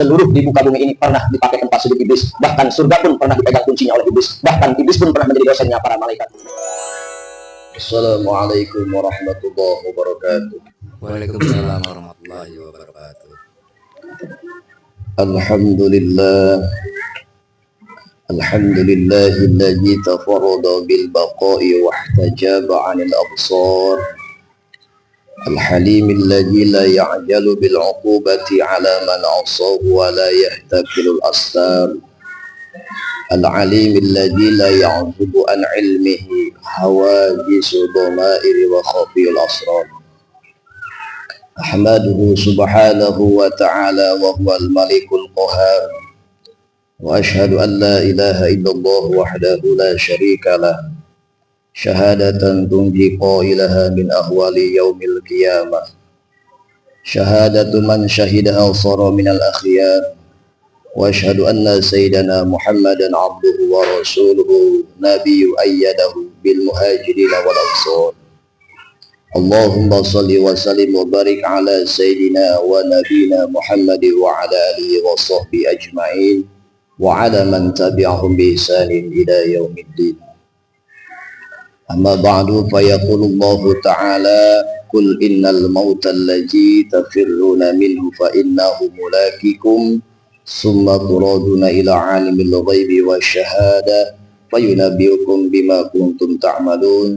Seluruh di muka bumi ini pernah dipakai tempat sujud iblis. Bahkan surga pun pernah dipegang kuncinya oleh iblis. Bahkan iblis pun pernah menjadi dosennya para malaikat. Assalamualaikum warahmatullahi wabarakatuh. Waalaikumsalam warahmatullahi wabarakatuh. Alhamdulillah. Alhamdulillahilladzi tafarrada bil baqa'i wahtajaba 'anil absar. الحليم الذي لا يعجل بالعقوبة على من عصاه ولا يهتكل الأستار العليم الذي لا يعزب عن علمه حواجز ضمائر وخفي الأسرار أحمده سبحانه وتعالى وهو الملك القهار وأشهد أن لا إله إلا الله وحده لا شريك له شهادة تنجي قائلها من أهوال يوم القيامة شهادة من شهدها صار من الأخيار وأشهد أن سيدنا محمدا عبده ورسوله نبي أيده بالمهاجرين والأنصار اللهم صل وسلم وبارك على سيدنا ونبينا محمد وعلى آله وصحبه أجمعين وعلى من تبعهم بإحسان إلى يوم الدين أما بعد فيقول الله تعالى قل إن الموت الذي تفرون منه فإنه ملاقيكم ثم تردون إلى عالم الغيب والشهادة فينبئكم بما كنتم تعملون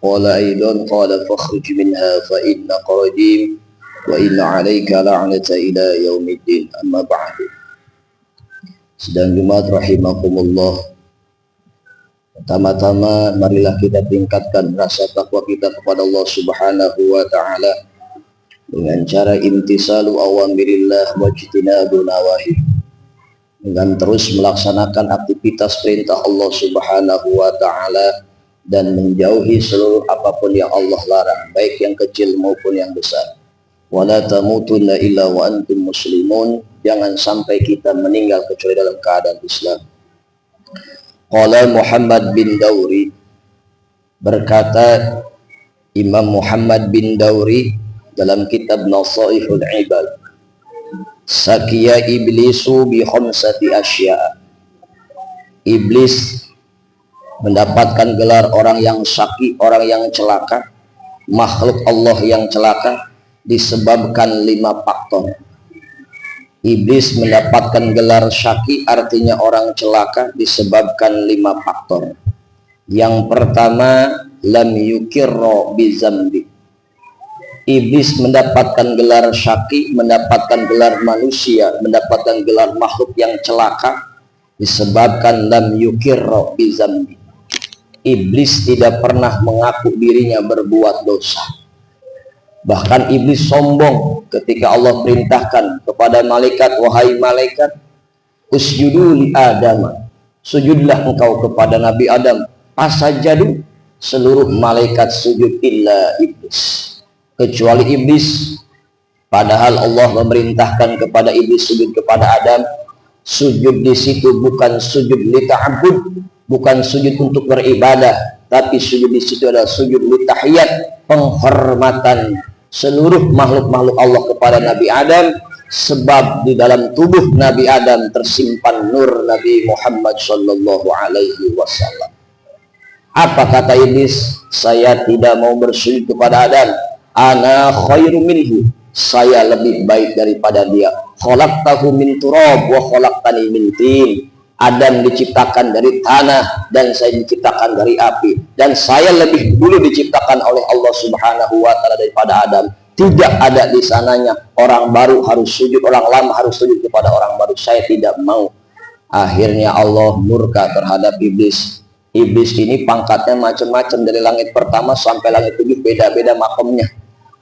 قال أيضا قال فاخرج منها فإنك رجيم وإن عليك لعنة إلى يوم الدين أما بعد. Sedang Jumat rahimakumullah. Pertama-tama marilah kita tingkatkan rasa takwa kita kepada Allah Subhanahu wa taala dengan cara imtisalu awamirillah wajtinabu nawahi, dengan terus melaksanakan aktivitas perintah Allah Subhanahu wa taala dan menjauhi seluruh apapun yang Allah larang, baik yang kecil maupun yang besar. Wala tamutunna illa wa antum muslimun, jangan sampai kita meninggal kecuali dalam keadaan Islam. Qala Muhammad bin Dauri, berkata Imam Muhammad bin Dauri dalam kitab Nasaihul Ibad, sakiya iblisu bi khamsati asya. Iblis mendapatkan gelar orang yang syaki, orang yang celaka, makhluk Allah yang celaka disebabkan 5 faktor. Iblis mendapatkan gelar syaki, artinya orang celaka, disebabkan 5 faktor. Yang pertama, lam yukirro bizambi. Iblis mendapatkan gelar syaki, mendapatkan gelar manusia, mendapatkan gelar makhluk yang celaka, disebabkan lam yukirro bizambi. Iblis tidak pernah mengaku dirinya berbuat dosa. Bahkan iblis sombong ketika Allah perintahkan kepada malaikat, wahai malaikat, usjudu li Adam, sujudlah engkau kepada Nabi Adam. Fasajadu, seluruh malaikat sujud illa iblis, kecuali iblis. Padahal Allah memerintahkan kepada iblis sujud kepada Adam. Sujud di situ bukan sujud li ta'abbud, bukan sujud untuk beribadah, tapi sujud di situ adalah sujud li tahiyat, penghormatan seluruh makhluk-makhluk Allah kepada Nabi Adam, sebab di dalam tubuh Nabi Adam tersimpan nur Nabi Muhammad sallallahu alaihi wasallam. Apa kata iblis? Saya tidak mau bersujud kepada Adam. Ana khairu minhu, saya lebih baik daripada dia. Khalaqtahu min turab wa khalaqtani min tin. Adam diciptakan dari tanah dan saya diciptakan dari api, dan saya lebih dulu diciptakan oleh Allah Subhanahu wa taala daripada Adam. Tidak ada di sananya orang baru harus sujud, orang lama harus sujud kepada orang baru. Saya tidak mau. Akhirnya Allah murka terhadap iblis. Iblis ini pangkatnya macam-macam, dari langit pertama sampai langit 7, beda-beda makomnya.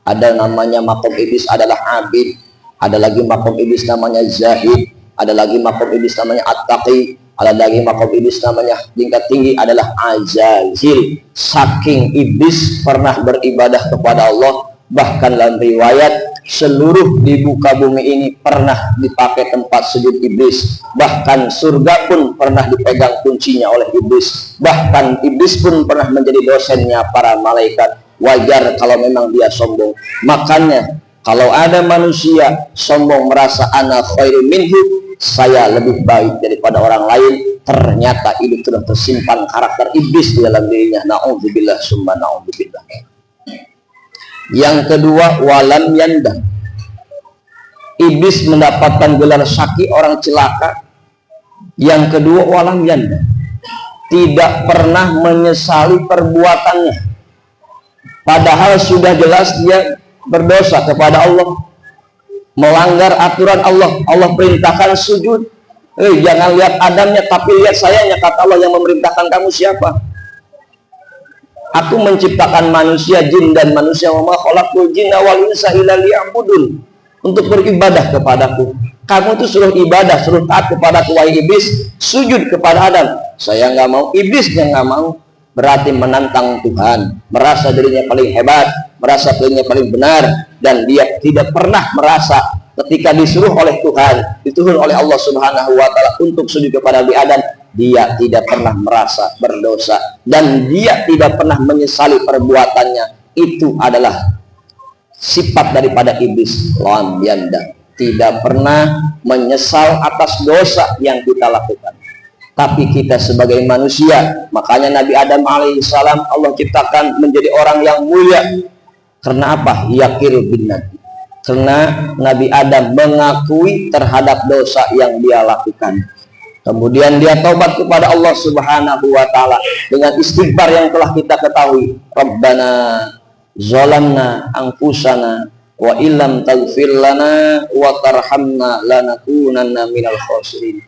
Ada namanya makom iblis adalah abid, ada lagi makom iblis namanya zahid, ada lagi makom iblis namanya at-taqi, ada lagi makom iblis namanya tingkat tinggi adalah azazil. Saking iblis pernah beribadah kepada Allah, bahkan dalam riwayat seluruh di muka bumi ini pernah dipakai tempat sujud iblis. Bahkan surga pun pernah dipegang kuncinya oleh iblis. Bahkan iblis pun pernah menjadi dosennya para malaikat. Wajar kalau memang dia sombong. Makanya Kalau ada manusia sombong merasa ana khairu minhu, saya lebih baik daripada orang lain, ternyata itu sudah tersimpan karakter iblis di dalam dirinya. Na'udzubillah summa na'udzubillah. Yang kedua, walam yanda. Iblis mendapatkan gelar syaqi, orang celaka. Yang kedua, walam yanda, tidak pernah menyesali perbuatannya, padahal sudah jelas dia berdosa kepada Allah, melanggar aturan Allah. Allah perintahkan sujud, jangan lihat Adamnya tapi lihat sayanya, kata Allah. Yang memerintahkan kamu siapa? Aku menciptakan manusia, jin dan manusia, wa ma khalaqtul jinna wal insa illa liya'budun, untuk beribadah kepadaku. Kamu itu suruh ibadah, suruh taat kepada wahai iblis, sujud kepada Adam. Saya nggak mau, iblisnya nggak mau. Berarti menantang Tuhan, merasa dirinya paling hebat, merasa dirinya paling benar, dan dia tidak pernah merasa ketika disuruh oleh Tuhan, dituhun oleh Allah Subhanahu wa Ta'ala untuk sujud kepada Nabi Adam, dia tidak pernah merasa berdosa dan dia tidak pernah menyesali perbuatannya. Itu adalah sifat daripada iblis, lam yanda, tidak pernah menyesal atas dosa yang kita lakukan. Tapi kita sebagai manusia, makanya Nabi Adam alaihissalam Allah ciptakan menjadi orang yang mulia. Karena apa? Yakir bin Nabi. Karena Nabi Adam mengakui terhadap dosa yang dia lakukan. Kemudian dia taubat kepada Allah Subhanahu wa Ta'ala dengan istighfar yang telah kita ketahui. Rabbana zalamna anfusana wa illam taghfir lana wa tarhamna lanakunanna minal khasirin.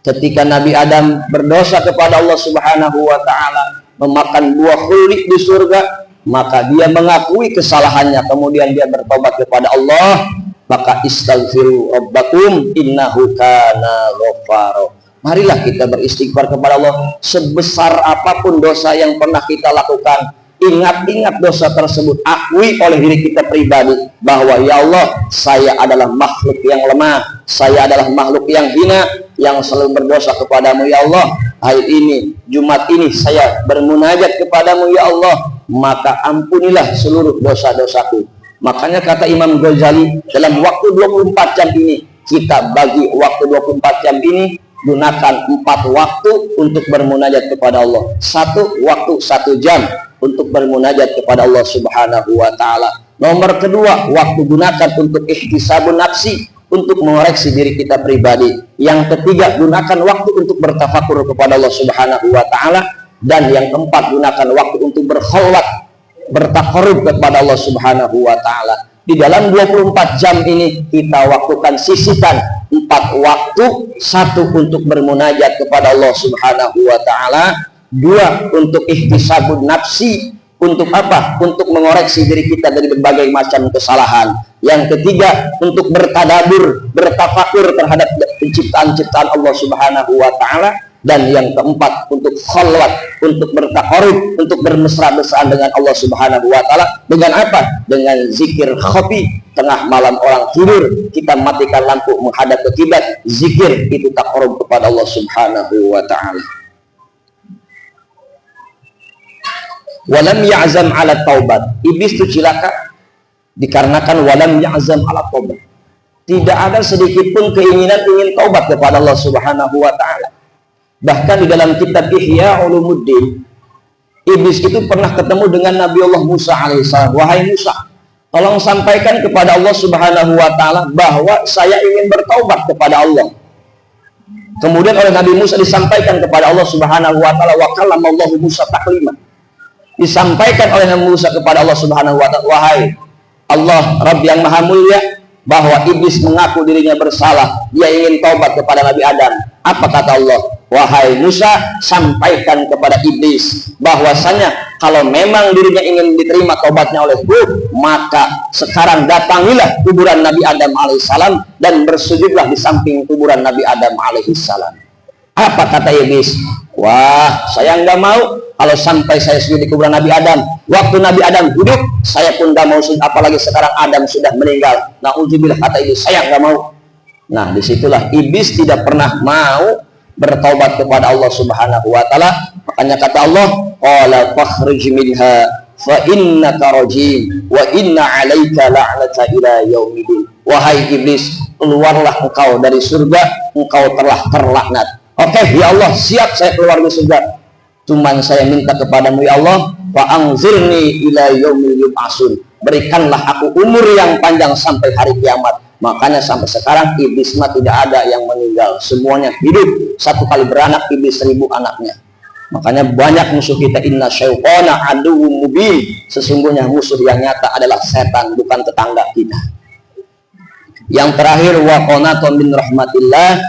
Ketika Nabi Adam berdosa kepada Allah Subhanahu wa Ta'ala, memakan buah khuldi di surga, maka dia mengakui kesalahannya, kemudian dia bertobat kepada Allah. Maka istaghfiru rabbakum innahu kana ghaffara. Marilah kita beristighfar kepada Allah sebesar apapun dosa yang pernah kita lakukan. Ingat-ingat dosa tersebut, akui oleh diri kita pribadi bahwa ya Allah, saya adalah makhluk yang lemah, saya adalah makhluk yang hina, yang selalu berdosa kepadamu ya Allah. Hari ini, Jumat ini saya bermunajat kepadamu ya Allah, maka ampunilah seluruh dosa-dosaku. Makanya kata Imam Ghazali, dalam waktu 24 jam ini, kita bagi waktu 24 jam ini, gunakan 4 waktu untuk bermunajat kepada Allah. 1 waktu 1 jam untuk bermunajat kepada Allah Subhanahu wa Ta'ala. Nomor kedua, waktu gunakan untuk ihtisabun nafsi, untuk mengoreksi diri kita pribadi. Yang ketiga, gunakan waktu untuk bertafakur kepada Allah Subhanahu wa Ta'ala. Dan yang keempat, gunakan waktu untuk berkholwat, bertakarrub kepada Allah Subhanahu wa Ta'ala. Di dalam 24 jam ini kita waktukan, sisihkan 4 waktu. 1 untuk bermunajat kepada Allah Subhanahu wa Ta'ala, 2 untuk ihtisabun nafsi, untuk apa? Untuk mengoreksi diri kita dari berbagai macam kesalahan. Yang ketiga, untuk bertadabur, bertafakur terhadap penciptaan-ciptaan Allah Subhanahu wa Ta'ala. Dan yang keempat, untuk khalwat, untuk bertakarrub, untuk bermesra-mesraan dengan Allah Subhanahu wa Ta'ala. Dengan apa? Dengan zikir khafi. Tengah malam orang tidur, kita matikan lampu menghadap ke kiblat. Zikir itu takarrub kepada Allah Subhanahu wa Ta'ala. Walam ya'zam ala taubat. Iblis itu cilaka dikarenakan walam ya'zam ala taubat. Tidak ada sedikit pun keinginan ingin taubat kepada Allah Subhanahu wa Ta'ala. Bahkan di dalam kitab Ihya Ulumuddin, iblis itu pernah ketemu dengan Nabi Allah Musa alaihissalam. Wahai Musa, tolong sampaikan kepada Allah Subhanahu wa Ta'ala bahwa saya ingin bertaubat kepada Allah. Kemudian oleh Nabi Musa disampaikan kepada Allah Subhanahu wa Ta'ala, wa kallamallahu Musa taklima. Disampaikan oleh Nabi Musa kepada Allah Subhanahu wa Ta'ala, wahai Allah Rabb yang maha mulia, bahwa iblis mengaku dirinya bersalah, dia ingin taubat kepada Nabi Adam. Apa kata Allah? Wahai Musa, sampaikan kepada iblis bahwasanya kalau memang dirinya ingin diterima taubatnya olehku, maka sekarang datangilah kuburan Nabi Adam alaihissalam dan bersujudlah di samping kuburan Nabi Adam alaihissalam. Apa kata iblis? Wah, saya nggak mau kalau sampai saya sujud di kuburan Nabi Adam. Waktu Nabi Adam hidup, saya pun nggak mau sujud, apalagi sekarang Adam sudah meninggal. Na'udzubillah, kata iblis, saya nggak mau. Nah, disitulah iblis tidak pernah mau bertaubat kepada Allah Subhanahu wa Ta'ala. Makanya kata Allah, qala fakhrij minha fa innaka rajim. wa inna 'alaika la'nata ila yaumiddin. Wahai iblis, keluarlah engkau dari surga, engkau telah terlaknat. Oke, ya Allah, siap saya keluar dari surga. Cuman saya minta kepadamu ya Allah, wa anzirni ila yaumil yub'atsun. Berikanlah aku umur yang panjang sampai hari kiamat. Makanya sampai sekarang iblis mah tidak ada yang meninggal, semuanya hidup. Satu kali beranak iblis 1000 anaknya. Makanya banyak musuh kita, inna syaitana aduwwum mubin. Sesungguhnya musuh yang nyata adalah setan, bukan tetangga kita. Yang terakhir, wa qanatun min rahmatillah.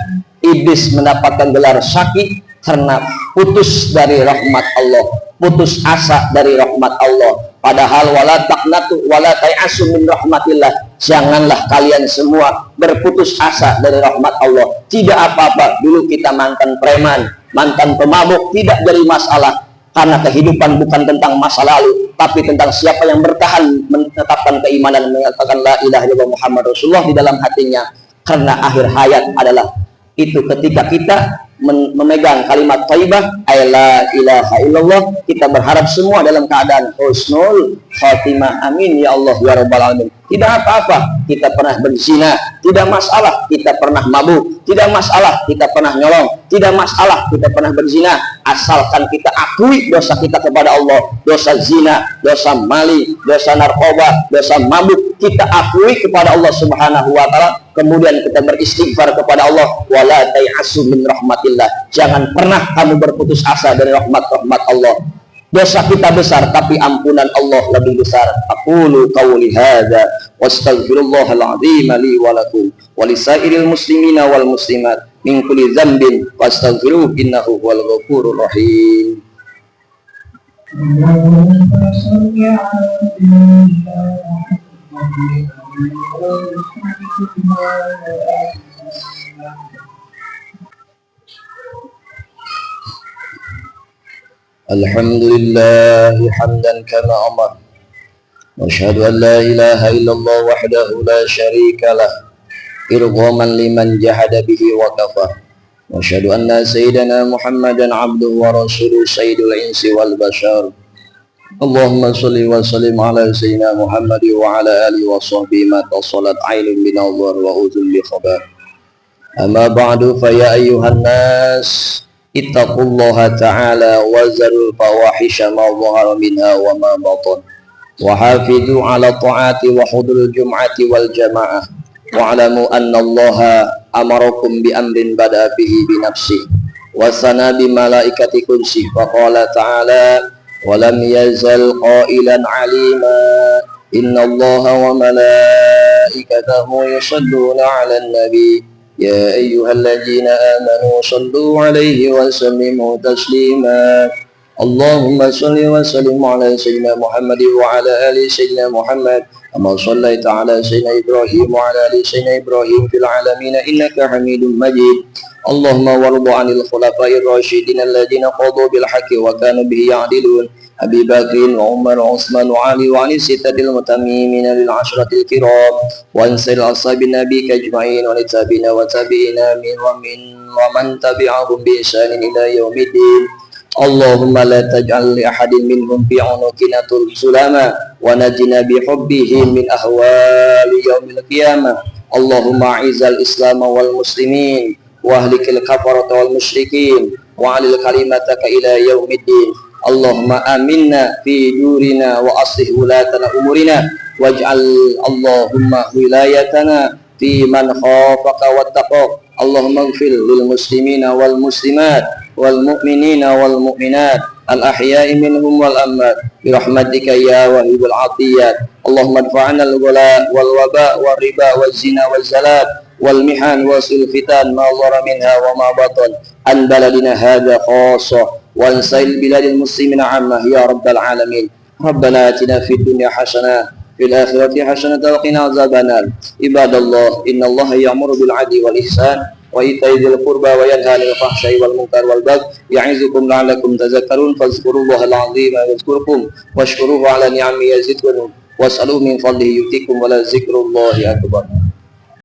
Iblis mendapatkan gelar syaqi karena putus dari rahmat Allah, putus asa dari rahmat Allah. Padahal wala taqnatu wala ta'asu min rahmatillah. Janganlah kalian semua berputus asa dari rahmat Allah. Tidak apa-apa, dulu kita mantan preman, mantan pemabuk, tidak jadi masalah. Karena kehidupan bukan tentang masa lalu, tapi tentang siapa yang bertahan menetapkan keimanan, mengatakan la ilaha illallah Muhammad Rasulullah di dalam hatinya. Karena akhir hayat adalah itu ketika kita memegang kalimat thayyibah, la ilaha illallah, kita berharap semua dalam keadaan husnul khatimah. Amin ya Allah ya rabbal alamin. Tidak apa-apa kita pernah berzina, tidak masalah kita pernah mabuk, tidak masalah kita pernah nyolong, tidak masalah kita pernah berzina, asalkan kita akui dosa kita kepada Allah, dosa zina, dosa mali, dosa narkoba, dosa mabuk, kita akui kepada Allah Subhanahu wa taala, kemudian kita beristighfar kepada Allah, wala ta'asu min rahmatillah. Jangan pernah kamu berputus asa dari rahmat Allah. Dosa kita besar, tapi ampunan Allah lebih besar. Aqulu qawli hadza wastaghfirullahal azim li wa lakum wa lisairil muslimina wal muslimat min kulli dzambin fastaghfiruhu innahu huwal ghafurur rahim. Alhamdulillah hamdan kama amar. Wa asyhadu an la ilaha illallah wahdahu la syarika lah irghaman liman jahada bihi wa kafar. Wa asyhadu anna sayyidana Muhammadan abduhu wa rasuluhu sayyidul insi wal bashar. Allahumma shalli wa sallim ala sayyidina Muhammad wa ala alihi wa sahbihi ma tasalat ainun bin nazar wa udhun bi khabar. Amma ba'du fa ya ayyuhan nas ittaqullaha ta'ala wa zarul fawahisha ma dhahara minha wa ma batan wa hafidhu ala ta'ati wa hudurul jum'ati wal jama'ah wa alamu anna allaha amarakum bi amrin bada bihi bi nafsi wa sana bi malaikati kursi wa qala ta'ala wa lam yazal qailan alima inna allaha wa malaikatahu yusalluna ala nabi يا أيها الذين آمنوا صلوا عليه وسلموا تسليما اللهم صل وسلم على سيدنا محمد وعلى آل سيدنا محمد كما صليت على سيدنا إبراهيم وعلى آل سيدنا إبراهيم في العالمين إنك حميد مجيد اللهم وارض عن الخلفاء الراشدين الذين قضوا بالحق وكانوا به يعدلون أبي بكر وعمر وعثمان وعلي وعن الستة المتممين للعشرة الكرام وعن سائر أصحاب النبي أجمعين والتابعين وتابعين ومن تبعهم بإحسان إلى يوم الدين اللهم لا تجعل لأحد منهم في عنقنا سلاما ونجنا بحبهم من أهوال يوم القيامة اللهم أعز الإسلام والمسلمين واهلك الكفرة والمشركين وعلى كلمتك إلى يوم الدين اللهم آمنا في دورنا وأصلح ولاتنا أمورنا واجعل اللهم ولايتنا في من خافك واتقاك اللهم اغفر للمسلمين والمسلمات والمؤمنين والمؤمنات الأحياء منهم والأموات برحمتك يا وهيب العطيات اللهم ادفع عنا الغلاء والوباء والربا والزنا والزلات والمحن وسوء الفتن ما ظهر منها وما بطن عن بلدنا هذا خاصة وعن سائر البلاد المسلمين عامة يا رب العالمين ربنا آتنا في الدنيا حسنة في الآخرة حسنة وقنا عذاب النار عباد الله إن الله يأمر بالعدل والإحسان وإيتاء ذي القربى وينهى عن الفحشاء والمنكر والبغي يعظكم لعلكم تذكرون فاذكروا الله العظيم يذكركم واشكروه على نعمه يزدكم واسألوه من فضله يؤتكم ولذكر الله أكبر